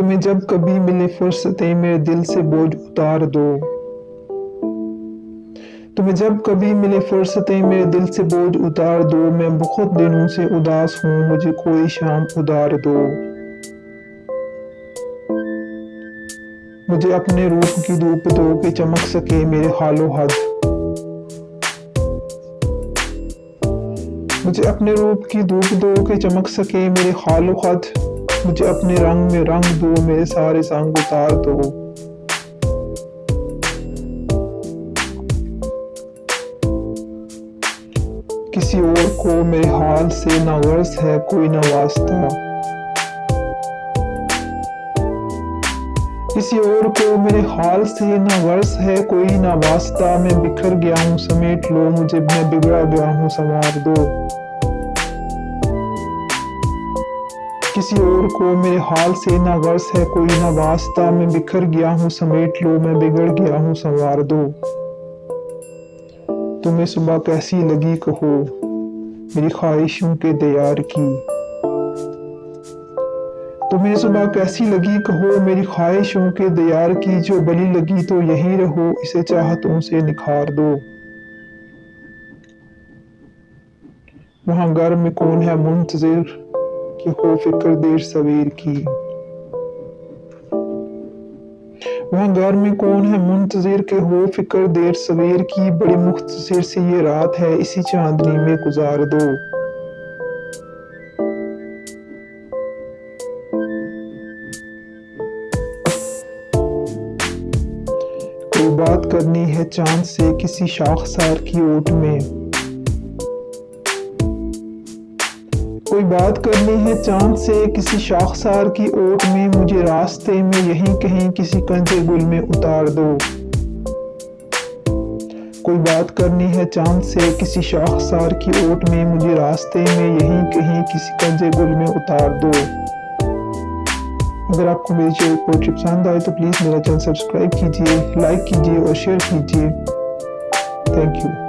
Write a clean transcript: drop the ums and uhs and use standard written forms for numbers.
तुम्हें जब कभी मिले फुर्सतें मेरे दिल से बोझ उतार दो। तुम्हें जब कभी मिले फुर्सतें मेरे दिल से बोझ उतार दो। मैं बहुत दिनों से उदास हूँ, मुझे कोई शाम उधार दो। मुझे अपने रूप की धूप दो कि चमक सके मेरे हालो हद। मुझे अपने रूप की धूप दो कि चमक सके मेरे हालो हद। मुझे अपने रंग में रंग दो, मेरे सारे संग उतार दो। किसी और को मेरे हाल से ना गर्ज है कोई ना वास्ता। किसी और को मेरे हाल से ना गर्ज है कोई ना वास्ता। मैं बिखर गया हूँ समेट लो मुझे, मैं बिगड़ा गया हूँ संवार दो। किसी और को मेरे हाल से ना गर्ज है कोई ना वास्ता। मैं बिखर गया हूँ समेट लो, मैं बिगड़ गया हूँ संवार दो। तुम्हें सुबह कैसी लगी कहो मेरी ख्वाहिशों के दयार की। तुम्हें सुबह कैसी लगी कहो मेरी ख्वाहिशों के दयार की। जो बली लगी तो यहीं रहो, इसे चाहतों से निखार दो। वहां घर में कौन है मुंतजिर कि हो फिक्र देर सवेर की। वहां घर में कौन है मुंतजिर के हो फिक्र देर सवेर की। बड़ी मुख्तसर सी ये रात है, इसी चांदनी में गुजार दो। कोई बात करनी है चांद से किसी शाखसार की ओट में। कोई बात करनी है चांद से किसी शाखसार की ओट में। मुझे रास्ते में यहीं कहीं किसी कंजे गुल में उतार दो। कोई बात करनी है चांद से किसी शाखसार की ओट में। मुझे रास्ते में यहीं कहीं किसी कंजे गुल में उतार दो। अगर आपको मेरी पोएट्री पसंद आए तो प्लीज़ मेरा चैनल सब्सक्राइब कीजिए, लाइक कीजिए और शेयर कीजिए। Thank you.